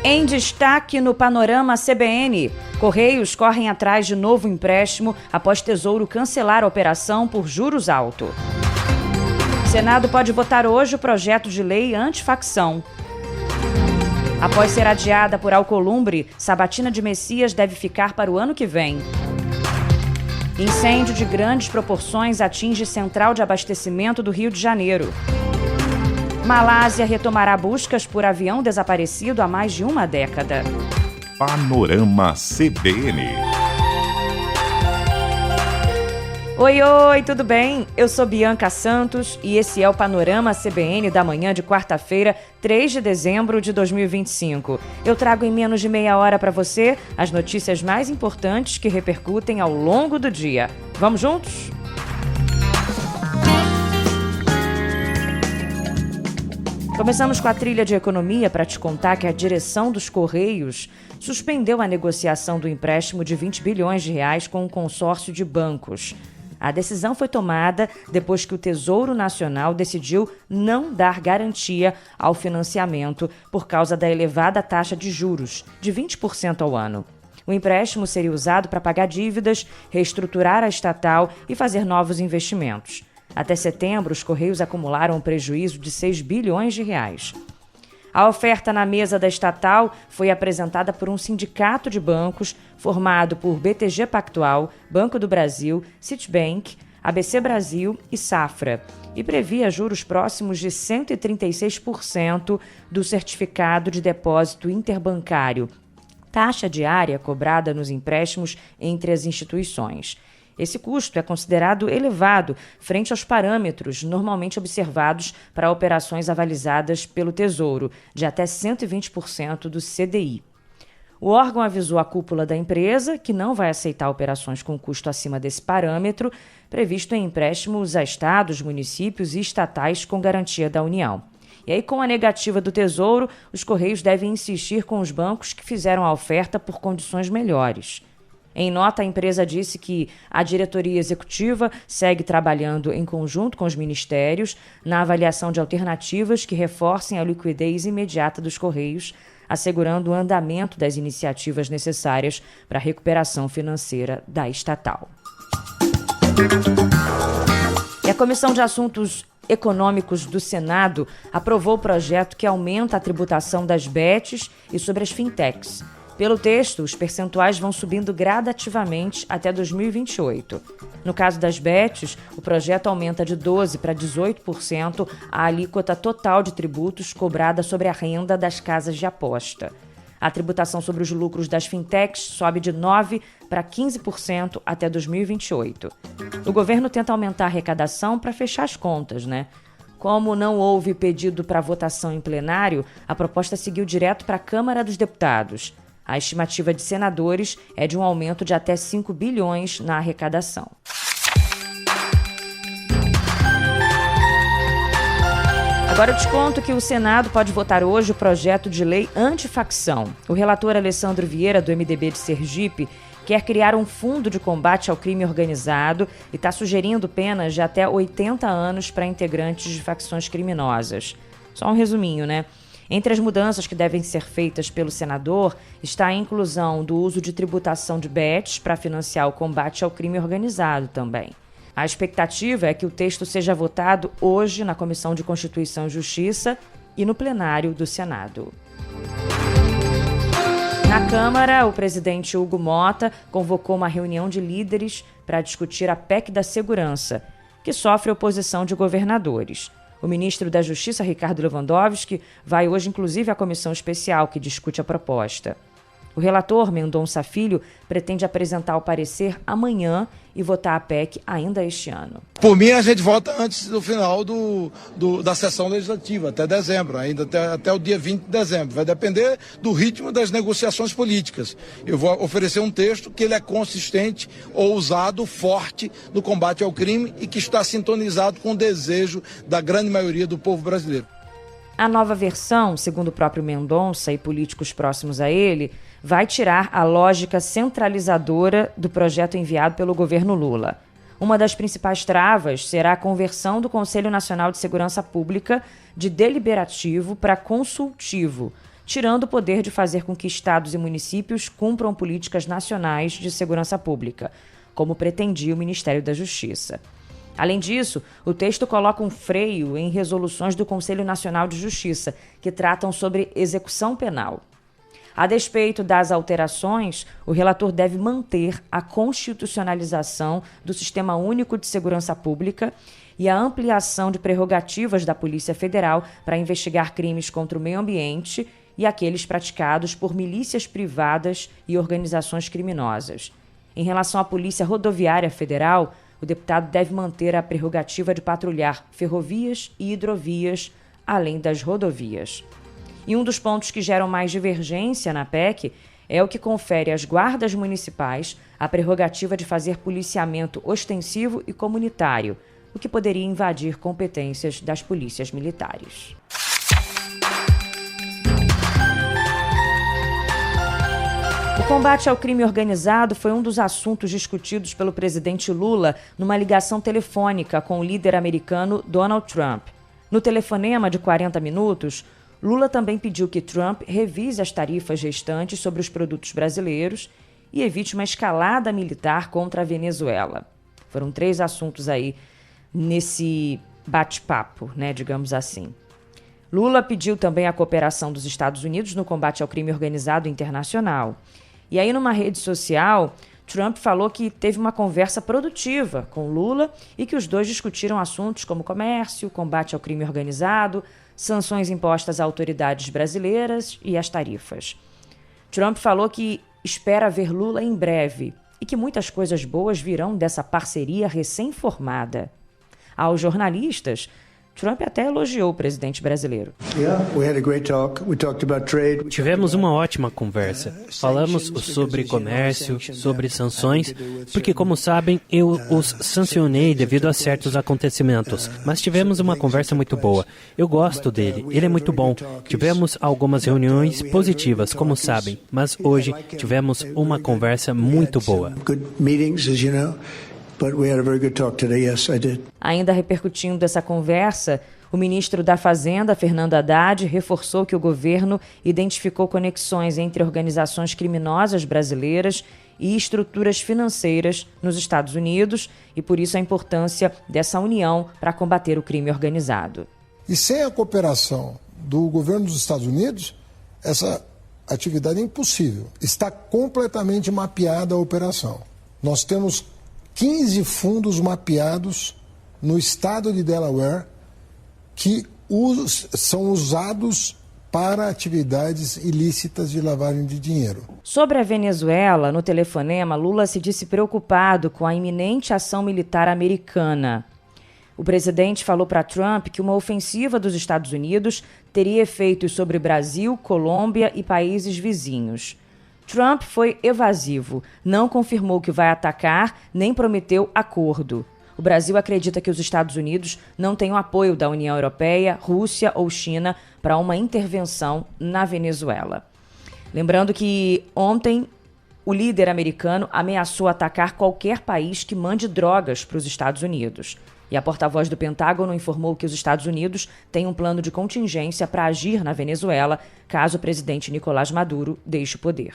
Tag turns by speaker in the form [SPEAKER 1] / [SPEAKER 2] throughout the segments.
[SPEAKER 1] Em destaque no Panorama CBN, Correios correm atrás de novo empréstimo após Tesouro cancelar a operação por juros altos. Senado pode votar hoje o projeto de lei antifacção. Após ser adiada por Alcolumbre, Sabatina de Messias deve ficar para o ano que vem. Incêndio de grandes proporções atinge central de abastecimento do Rio de Janeiro. Malásia retomará buscas por avião desaparecido há mais de uma década.
[SPEAKER 2] Panorama CBN.
[SPEAKER 1] Oi, tudo bem? Eu sou Bianca Santos e esse é o Panorama CBN da manhã de quarta-feira, 3 de dezembro de 2025. Eu trago em menos de meia hora para você as notícias mais importantes que repercutem ao longo do dia. Vamos juntos? Começamos com a trilha de economia para te contar que a direção dos Correios suspendeu a negociação do empréstimo de 20 bilhões de reais com um consórcio de bancos. A decisão foi tomada depois que o Tesouro Nacional decidiu não dar garantia ao financiamento por causa da elevada taxa de juros, de 20% ao ano. O empréstimo seria usado para pagar dívidas, reestruturar a estatal e fazer novos investimentos. Até setembro, os Correios acumularam um prejuízo de 6 bilhões de reais. A oferta na mesa da estatal foi apresentada por um sindicato de bancos formado por BTG Pactual, Banco do Brasil, Citibank, ABC Brasil e Safra, e previa juros próximos de 136% do certificado de depósito interbancário, taxa diária cobrada nos empréstimos entre as instituições. Esse custo é considerado elevado frente aos parâmetros normalmente observados para operações avalizadas pelo Tesouro, de até 120% do CDI. O órgão avisou a cúpula da empresa que não vai aceitar operações com custo acima desse parâmetro, previsto em empréstimos a estados, municípios e estatais com garantia da União. E aí, com a negativa do Tesouro, os Correios devem insistir com os bancos que fizeram a oferta por condições melhores. Em nota, a empresa disse que a diretoria executiva segue trabalhando em conjunto com os ministérios na avaliação de alternativas que reforcem a liquidez imediata dos Correios, assegurando o andamento das iniciativas necessárias para a recuperação financeira da estatal. E a Comissão de Assuntos Econômicos do Senado aprovou o projeto que aumenta a tributação das bets e sobre as fintechs. Pelo texto, os percentuais vão subindo gradativamente até 2028. No caso das bets, o projeto aumenta de 12% para 18% a alíquota total de tributos cobrada sobre a renda das casas de aposta. A tributação sobre os lucros das fintechs sobe de 9% para 15% até 2028. O governo tenta aumentar a arrecadação para fechar as contas, né? Como não houve pedido para votação em plenário, a proposta seguiu direto para a Câmara dos Deputados. A estimativa de senadores é de um aumento de até 5 bilhões na arrecadação. Agora eu te conto que o Senado pode votar hoje o projeto de lei antifacção. O relator Alessandro Vieira, do MDB de Sergipe, quer criar um fundo de combate ao crime organizado e está sugerindo penas de até 80 anos para integrantes de facções criminosas. Só um resuminho, né? Entre as mudanças que devem ser feitas pelo senador está a inclusão do uso de tributação de bets para financiar o combate ao crime organizado também. A expectativa é que o texto seja votado hoje na Comissão de Constituição e Justiça e no plenário do Senado. Na Câmara, o presidente Hugo Mota convocou uma reunião de líderes para discutir a PEC da Segurança, que sofre oposição de governadores. O ministro da Justiça, Ricardo Lewandowski, vai hoje inclusive à comissão especial que discute a proposta. O relator, Mendonça Filho, pretende apresentar o parecer amanhã e votar a PEC ainda este ano.
[SPEAKER 3] Por mim, a gente vota antes do final da sessão legislativa, até dezembro, ainda até o dia 20 de dezembro. Vai depender do ritmo das negociações políticas. Eu vou oferecer um texto que ele é consistente, ousado, forte no combate ao crime e que está sintonizado com o desejo da grande maioria do povo brasileiro.
[SPEAKER 1] A nova versão, segundo o próprio Mendonça e políticos próximos a ele, vai tirar a lógica centralizadora do projeto enviado pelo governo Lula. Uma das principais travas será a conversão do Conselho Nacional de Segurança Pública de deliberativo para consultivo, tirando o poder de fazer com que estados e municípios cumpram políticas nacionais de segurança pública, como pretendia o Ministério da Justiça. Além disso, o texto coloca um freio em resoluções do Conselho Nacional de Justiça, que tratam sobre execução penal. A despeito das alterações, o relator deve manter a constitucionalização do Sistema Único de Segurança Pública e a ampliação de prerrogativas da Polícia Federal para investigar crimes contra o meio ambiente e aqueles praticados por milícias privadas e organizações criminosas. Em relação à Polícia Rodoviária Federal, o deputado deve manter a prerrogativa de patrulhar ferrovias e hidrovias, além das rodovias. E um dos pontos que geram mais divergência na PEC é o que confere às guardas municipais a prerrogativa de fazer policiamento ostensivo e comunitário, o que poderia invadir competências das polícias militares. O combate ao crime organizado foi um dos assuntos discutidos pelo presidente Lula numa ligação telefônica com o líder americano Donald Trump. No telefonema de 40 minutos, Lula também pediu que Trump revise as tarifas restantes sobre os produtos brasileiros e evite uma escalada militar contra a Venezuela. Foram 3 assuntos aí nesse bate-papo, digamos assim. Lula pediu também a cooperação dos Estados Unidos no combate ao crime organizado internacional. E aí, numa rede social, Trump falou que teve uma conversa produtiva com Lula e que os dois discutiram assuntos como comércio, combate ao crime organizado, sanções impostas a autoridades brasileiras e as tarifas. Trump falou que espera ver Lula em breve e que muitas coisas boas virão dessa parceria recém-formada. Aos jornalistas, Trump até elogiou o presidente brasileiro.
[SPEAKER 4] Tivemos uma ótima conversa. Falamos sobre comércio, sobre sanções, porque, como sabem, eu os sancionei devido a certos acontecimentos. Mas tivemos uma conversa muito boa. Eu gosto dele, ele é muito bom. Tivemos algumas reuniões positivas, como sabem, mas hoje tivemos uma conversa muito boa.
[SPEAKER 1] Ainda repercutindo essa conversa, o ministro da Fazenda, Fernando Haddad, reforçou que o governo identificou conexões entre organizações criminosas brasileiras e estruturas financeiras nos Estados Unidos e, por isso, a importância dessa união para combater o crime organizado.
[SPEAKER 5] E sem a cooperação do governo dos Estados Unidos, essa atividade é impossível. Está completamente mapeada a operação. Nós temos 15 fundos mapeados no estado de Delaware que são usados para atividades ilícitas de lavagem de dinheiro.
[SPEAKER 1] Sobre a Venezuela, no telefonema, Lula se disse preocupado com a iminente ação militar americana. O presidente falou para Trump que uma ofensiva dos Estados Unidos teria efeitos sobre Brasil, Colômbia e países vizinhos. Trump foi evasivo, não confirmou que vai atacar, nem prometeu acordo. O Brasil acredita que os Estados Unidos não têm o apoio da União Europeia, Rússia ou China para uma intervenção na Venezuela. Lembrando que ontem o líder americano ameaçou atacar qualquer país que mande drogas para os Estados Unidos. E a porta-voz do Pentágono informou que os Estados Unidos têm um plano de contingência para agir na Venezuela caso o presidente Nicolás Maduro deixe o poder.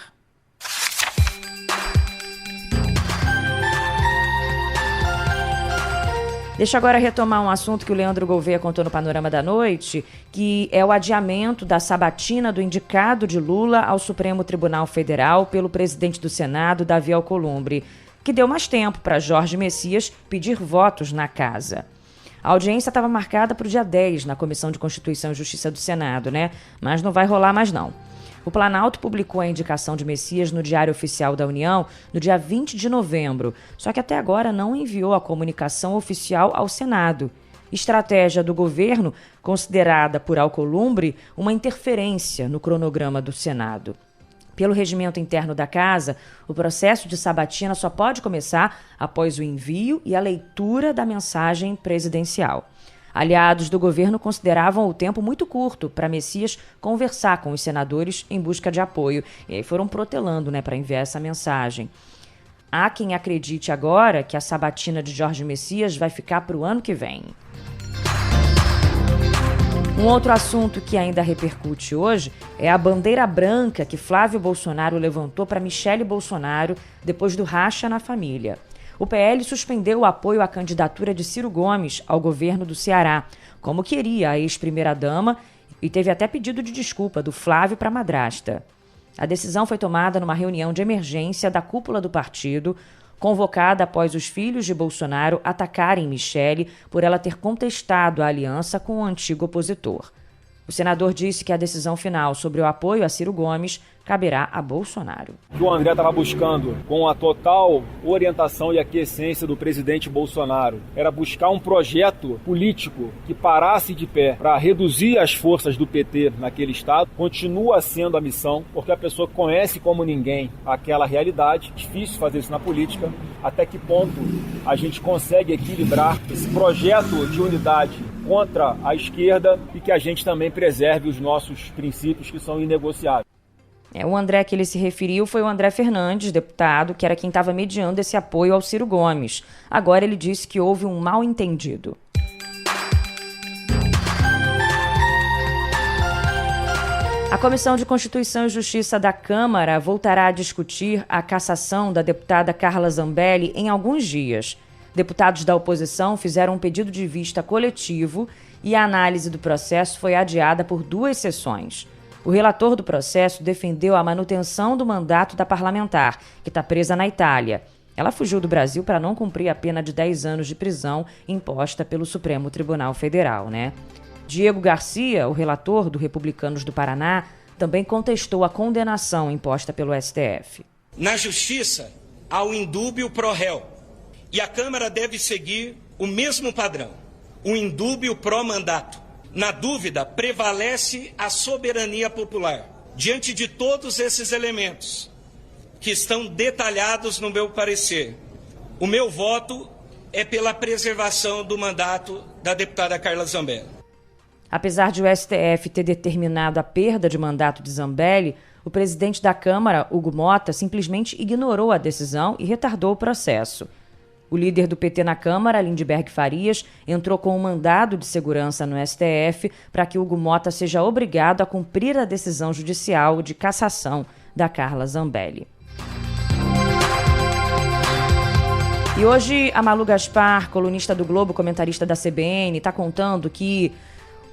[SPEAKER 1] Deixa eu agora retomar um assunto que o Leandro Gouveia contou no Panorama da Noite, que é o adiamento da sabatina do indicado de Lula ao Supremo Tribunal Federal pelo presidente do Senado, Davi Alcolumbre, que deu mais tempo para Jorge Messias pedir votos na casa. A audiência estava marcada para o dia 10 na Comissão de Constituição e Justiça do Senado, Mas não vai rolar mais não. O Planalto publicou a indicação de Messias no Diário Oficial da União no dia 20 de novembro, só que até agora não enviou a comunicação oficial ao Senado. Estratégia do governo considerada por Alcolumbre uma interferência no cronograma do Senado. Pelo regimento interno da Casa, o processo de sabatina só pode começar após o envio e a leitura da mensagem presidencial. Aliados do governo consideravam o tempo muito curto para Messias conversar com os senadores em busca de apoio. E aí foram protelando, para enviar essa mensagem. Há quem acredite agora que a sabatina de Jorge Messias vai ficar para o ano que vem. Um outro assunto que ainda repercute hoje é a bandeira branca que Flávio Bolsonaro levantou para Michele Bolsonaro depois do racha na família. O PL suspendeu o apoio à candidatura de Ciro Gomes ao governo do Ceará, como queria a ex-primeira-dama, e teve até pedido de desculpa do Flávio para a madrasta. A decisão foi tomada numa reunião de emergência da cúpula do partido, convocada após os filhos de Bolsonaro atacarem Michele por ela ter contestado a aliança com o antigo opositor. O senador disse que a decisão final sobre o apoio a Ciro Gomes caberá a Bolsonaro.
[SPEAKER 6] O que o André estava buscando, com a total orientação e aquiescência do presidente Bolsonaro, era buscar um projeto político que parasse de pé para reduzir as forças do PT naquele estado. Continua sendo a missão, porque a pessoa conhece como ninguém aquela realidade. Difícil fazer isso na política. Até que ponto a gente consegue equilibrar esse projeto de unidade contra a esquerda e que a gente também preserve os nossos princípios que são inegociáveis.
[SPEAKER 1] O André que ele se referiu foi o André Fernandes, deputado, que era quem estava mediando esse apoio ao Ciro Gomes. Agora ele disse que houve um mal-entendido. A Comissão de Constituição e Justiça da Câmara voltará a discutir a cassação da deputada Carla Zambelli em alguns dias. Deputados da oposição fizeram um pedido de vista coletivo e a análise do processo foi adiada por 2 sessões. O relator do processo defendeu a manutenção do mandato da parlamentar, que está presa na Itália. Ela fugiu do Brasil para não cumprir a pena de 10 anos de prisão imposta pelo Supremo Tribunal Federal, Diego Garcia, o relator do Republicanos do Paraná, também contestou a condenação imposta pelo STF.
[SPEAKER 7] Na Justiça, há o indúbio pro réu. E a Câmara deve seguir o mesmo padrão, o indúbio pró-mandato. Na dúvida, prevalece a soberania popular. Diante de todos esses elementos que estão detalhados no meu parecer, o meu voto é pela preservação do mandato da deputada Carla Zambelli.
[SPEAKER 1] Apesar de o STF ter determinado a perda de mandato de Zambelli, o presidente da Câmara, Hugo Mota, simplesmente ignorou a decisão e retardou o processo. O líder do PT na Câmara, Lindeberg Farias, entrou com um mandado de segurança no STF para que Hugo Mota seja obrigado a cumprir a decisão judicial de cassação da Carla Zambelli. E hoje a Malu Gaspar, colunista do Globo, comentarista da CBN, está contando que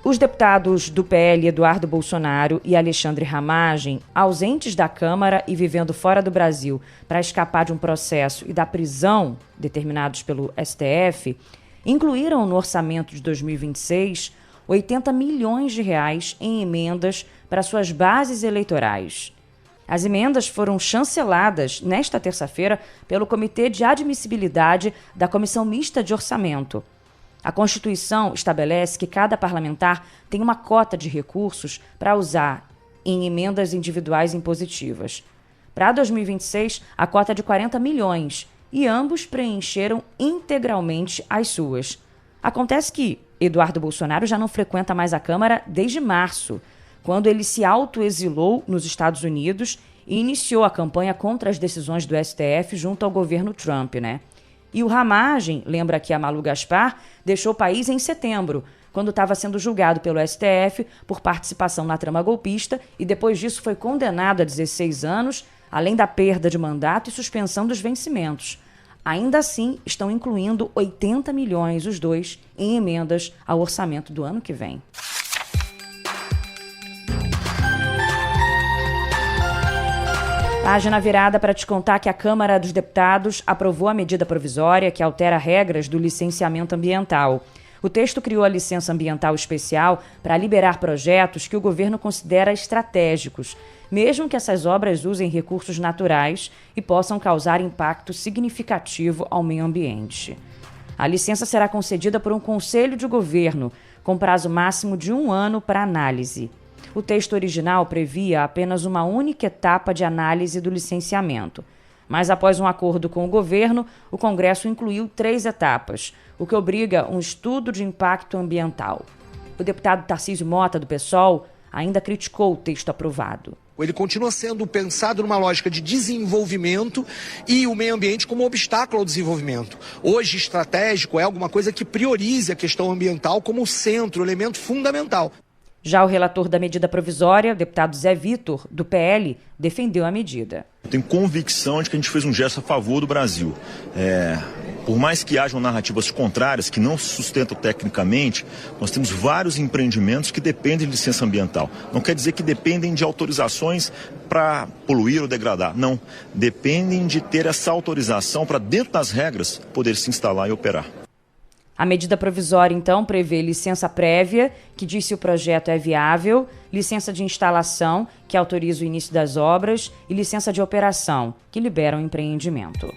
[SPEAKER 1] os deputados do PL, Eduardo Bolsonaro e Alexandre Ramagem, ausentes da Câmara e vivendo fora do Brasil para escapar de um processo e da prisão determinados pelo STF, incluíram no orçamento de 2026 R$80 milhões em emendas para suas bases eleitorais. As emendas foram chanceladas nesta terça-feira pelo Comitê de Admissibilidade da Comissão Mista de Orçamento. A Constituição estabelece que cada parlamentar tem uma cota de recursos para usar em emendas individuais impositivas. Para 2026, a cota é de 40 milhões e ambos preencheram integralmente as suas. Acontece que Eduardo Bolsonaro já não frequenta mais a Câmara desde março, quando ele se autoexilou nos Estados Unidos e iniciou a campanha contra as decisões do STF junto ao governo Trump, E o Ramagem, lembra aqui a Malu Gaspar, deixou o país em setembro, quando estava sendo julgado pelo STF por participação na trama golpista e depois disso foi condenado a 16 anos, além da perda de mandato e suspensão dos vencimentos. Ainda assim, estão incluindo 80 milhões os dois em emendas ao orçamento do ano que vem. Página virada para te contar que a Câmara dos Deputados aprovou a medida provisória que altera regras do licenciamento ambiental. O texto criou a licença ambiental especial para liberar projetos que o governo considera estratégicos, mesmo que essas obras usem recursos naturais e possam causar impacto significativo ao meio ambiente. A licença será concedida por um conselho de governo, com prazo máximo de 1 ano para análise. O texto original previa apenas uma única etapa de análise do licenciamento. Mas após um acordo com o governo, o Congresso incluiu 3 etapas, o que obriga um estudo de impacto ambiental. O deputado Tarcísio Mota, do PSOL, ainda criticou o texto aprovado.
[SPEAKER 8] Ele continua sendo pensado numa lógica de desenvolvimento e o meio ambiente como obstáculo ao desenvolvimento. Hoje, estratégico é alguma coisa que priorize a questão ambiental como centro, elemento fundamental.
[SPEAKER 1] Já o relator da medida provisória, o deputado Zé Vitor, do PL, defendeu a medida.
[SPEAKER 9] Eu tenho convicção de que a gente fez um gesto a favor do Brasil. Por mais que hajam narrativas contrárias, que não sustentam tecnicamente, nós temos vários empreendimentos que dependem de licença ambiental. Não quer dizer que dependem de autorizações para poluir ou degradar. Não. Dependem de ter essa autorização para, dentro das regras, poder se instalar e operar.
[SPEAKER 1] A medida provisória, então, prevê licença prévia, que diz se o projeto é viável, licença de instalação, que autoriza o início das obras, e licença de operação, que libera o empreendimento.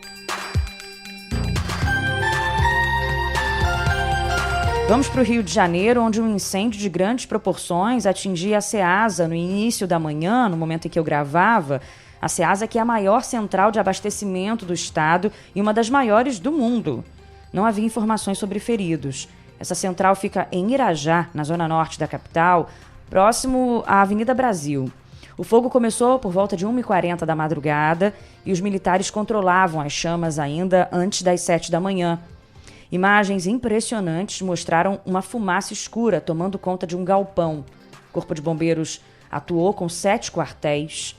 [SPEAKER 1] Vamos para o Rio de Janeiro, onde um incêndio de grandes proporções atingia a Ceasa no início da manhã, no momento em que eu gravava. A Ceasa, que é a maior central de abastecimento do estado e uma das maiores do mundo. Não havia informações sobre feridos. Essa central fica em Irajá, na zona norte da capital, próximo à Avenida Brasil. O fogo começou por volta de 1h40 da madrugada e os militares controlavam as chamas ainda antes das 7 da manhã. Imagens impressionantes mostraram uma fumaça escura tomando conta de um galpão. O Corpo de Bombeiros atuou com 7 quartéis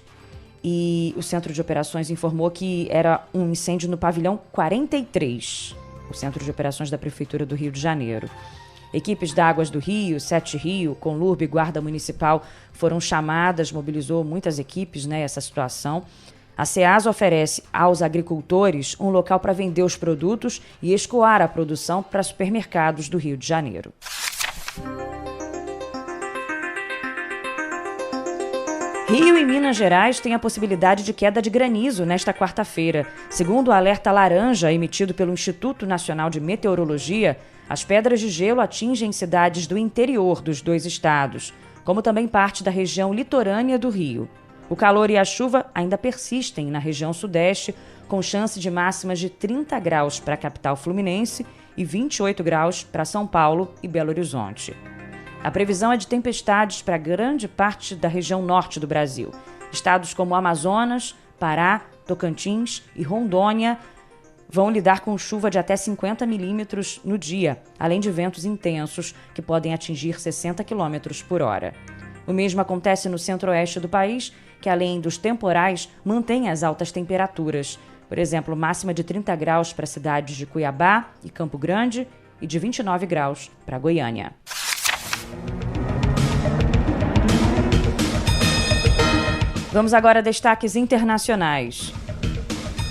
[SPEAKER 1] e o Centro de Operações informou que era um incêndio no pavilhão 43. O Centro de Operações da Prefeitura do Rio de Janeiro. Equipes da Águas do Rio, Sete Rio, Conlurb e Guarda Municipal foram chamadas, mobilizou muitas equipes nessa situação. A Ceasa oferece aos agricultores um local para vender os produtos e escoar a produção para supermercados do Rio de Janeiro. Rio e Minas Gerais têm a possibilidade de queda de granizo nesta quarta-feira. Segundo o alerta laranja emitido pelo Instituto Nacional de Meteorologia, as pedras de gelo atingem cidades do interior dos dois estados, como também parte da região litorânea do Rio. O calor e a chuva ainda persistem na região sudeste, com chance de máximas de 30 graus para a capital fluminense e 28 graus para São Paulo e Belo Horizonte. A previsão é de tempestades para grande parte da região norte do Brasil. Estados como Amazonas, Pará, Tocantins e Rondônia vão lidar com chuva de até 50 milímetros no dia, além de ventos intensos que podem atingir 60 quilômetros por hora. O mesmo acontece no centro-oeste do país, que além dos temporais, mantém as altas temperaturas. Por exemplo, máxima de 30 graus para cidades de Cuiabá e Campo Grande e de 29 graus para Goiânia. Vamos agora a destaques internacionais.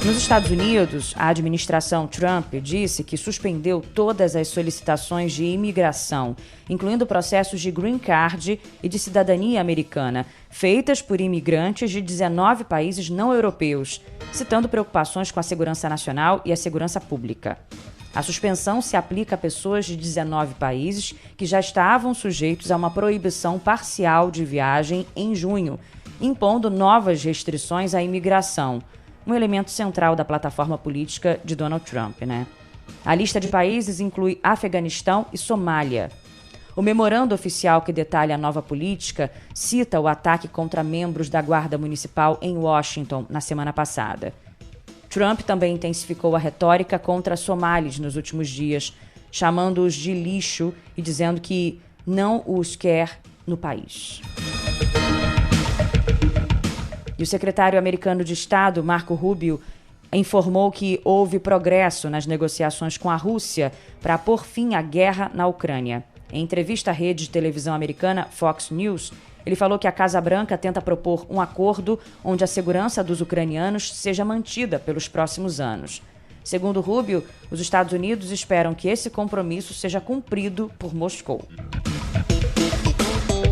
[SPEAKER 1] Nos Estados Unidos, a administração Trump disse que suspendeu todas as solicitações de imigração, incluindo processos de green card e de cidadania americana, feitas por imigrantes de 19 países não europeus, citando preocupações com a segurança nacional e a segurança pública. A suspensão se aplica a pessoas de 19 países que já estavam sujeitos a uma proibição parcial de viagem em junho, impondo novas restrições à imigração, um elemento central da plataforma política de Donald Trump, A lista de países inclui Afeganistão e Somália. O memorando oficial que detalha a nova política cita o ataque contra membros da Guarda Municipal em Washington na semana passada. Trump também intensificou a retórica contra somalis nos últimos dias, chamando-os de lixo e dizendo que não os quer no país. E o secretário americano de Estado, Marco Rubio, informou que houve progresso nas negociações com a Rússia para pôr fim à guerra na Ucrânia. Em entrevista à rede de televisão americana Fox News, ele falou que a Casa Branca tenta propor um acordo onde a segurança dos ucranianos seja mantida pelos próximos anos. Segundo Rubio, os Estados Unidos esperam que esse compromisso seja cumprido por Moscou.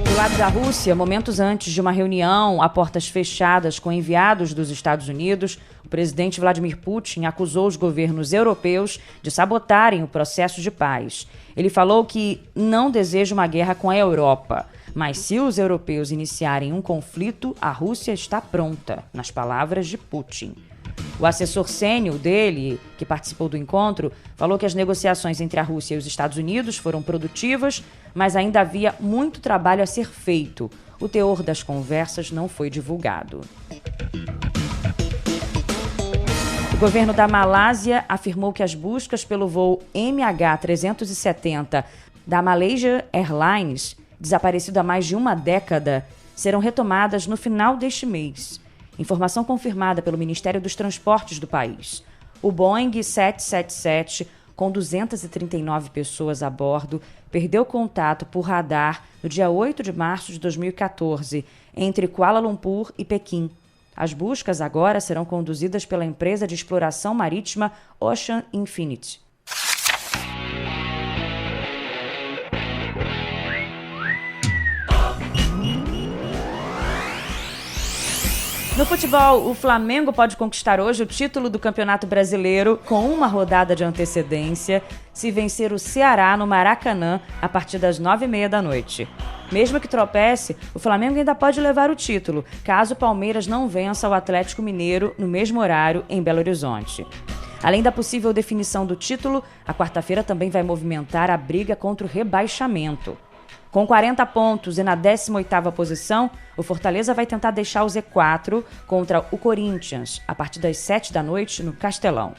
[SPEAKER 1] Do lado da Rússia, momentos antes de uma reunião a portas fechadas com enviados dos Estados Unidos, o presidente Vladimir Putin acusou os governos europeus de sabotarem o processo de paz. Ele falou que não deseja uma guerra com a Europa, mas se os europeus iniciarem um conflito, a Rússia está pronta, nas palavras de Putin. O assessor sênior dele, que participou do encontro, falou que as negociações entre a Rússia e os Estados Unidos foram produtivas, mas ainda havia muito trabalho a ser feito. o teor das conversas não foi divulgado. O governo da Malásia afirmou que as buscas pelo voo MH370 da Malaysia Airlines, desaparecido há mais de uma década, serão retomadas no final deste mês. Informação confirmada pelo Ministério dos Transportes do país. O Boeing 777, com 239 pessoas a bordo, perdeu contato por radar no dia 8 de março de 2014, entre Kuala Lumpur e Pequim. As buscas agora serão conduzidas pela empresa de exploração marítima Ocean Infinity. No futebol, o Flamengo pode conquistar hoje o título do Campeonato Brasileiro com uma rodada de antecedência se vencer o Ceará no Maracanã a partir das 9h30 da noite. Mesmo que tropece, o Flamengo ainda pode levar o título, caso o Palmeiras não vença o Atlético Mineiro no mesmo horário em Belo Horizonte. Além da possível definição do título, a quarta-feira também vai movimentar a briga contra o rebaixamento. Com 40 pontos e na 18ª posição, o Fortaleza vai tentar deixar o Z4 contra o Corinthians, a partir das 7 da noite no Castelão.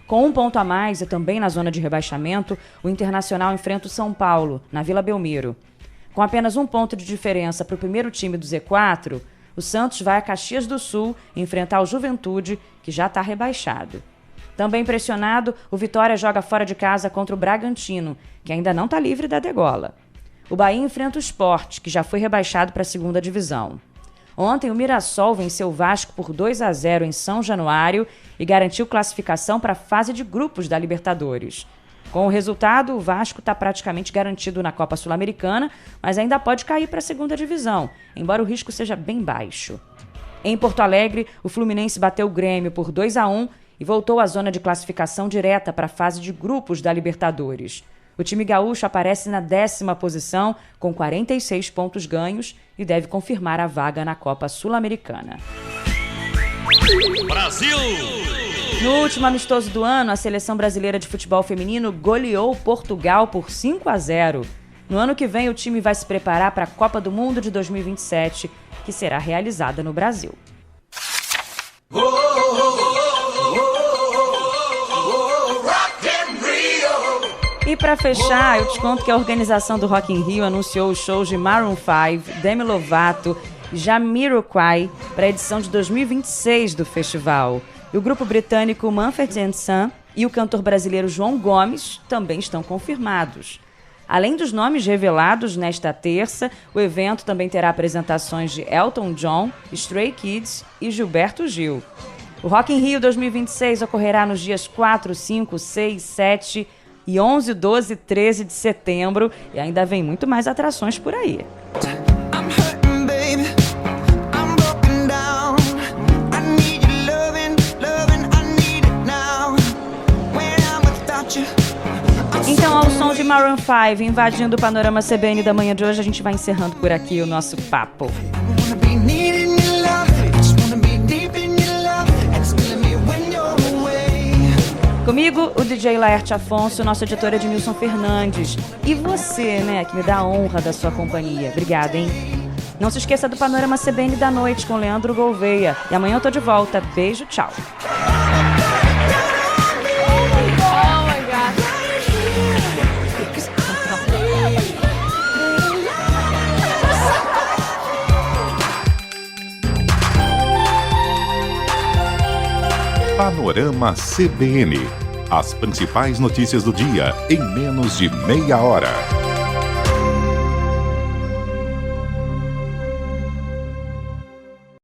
[SPEAKER 1] Com 1 ponto a mais e também na zona de rebaixamento, o Internacional enfrenta o São Paulo, na Vila Belmiro. Com apenas 1 ponto de diferença para o primeiro time do Z4, o Santos vai a Caxias do Sul enfrentar o Juventude, que já está rebaixado. Também pressionado, o Vitória joga fora de casa contra o Bragantino, que ainda não está livre da degola. O Bahia enfrenta o Sport, que já foi rebaixado para a 2ª divisão. Ontem, o Mirassol venceu o Vasco por 2-0 em São Januário e garantiu classificação para a fase de grupos da Libertadores. Com o resultado, o Vasco está praticamente garantido na Copa Sul-Americana, mas ainda pode cair para a 2ª divisão, embora o risco seja bem baixo. Em Porto Alegre, o Fluminense bateu o Grêmio por 2-1 e voltou à zona de classificação direta para a fase de grupos da Libertadores. O time gaúcho aparece na 10ª posição, com 46 pontos ganhos e deve confirmar a vaga na Copa Sul-Americana.
[SPEAKER 10] Brasil!
[SPEAKER 1] No último amistoso do ano, a seleção brasileira de futebol feminino goleou Portugal por 5-0. No ano que vem, o time vai se preparar para a Copa do Mundo de 2027, que será realizada no Brasil. E para fechar, eu te conto que a organização do Rock in Rio anunciou os shows de Maroon 5, Demi Lovato e Jamiroquai para a edição de 2026 do festival. E o grupo britânico Mumford & Son e o cantor brasileiro João Gomes também estão confirmados. Além dos nomes revelados nesta terça, o evento também terá apresentações de Elton John, Stray Kids e Gilberto Gil. O Rock in Rio 2026 ocorrerá nos dias 4, 5, 6, 7 e 11, 12 e 13 de setembro, e ainda vem muito mais atrações por aí. Então, ao som de Maroon 5, invadindo o Panorama CBN da manhã de hoje, a gente vai encerrando por aqui o nosso papo. Comigo, o DJ Laerte Afonso, nosso editor Edmilson Fernandes. E você, né, que me dá a honra da sua companhia. Obrigada, hein? Não se esqueça do Panorama CBN da noite com Leandro Gouveia. E amanhã eu tô de volta. Beijo, tchau.
[SPEAKER 2] Panorama CBN. As principais notícias do dia em menos de meia hora.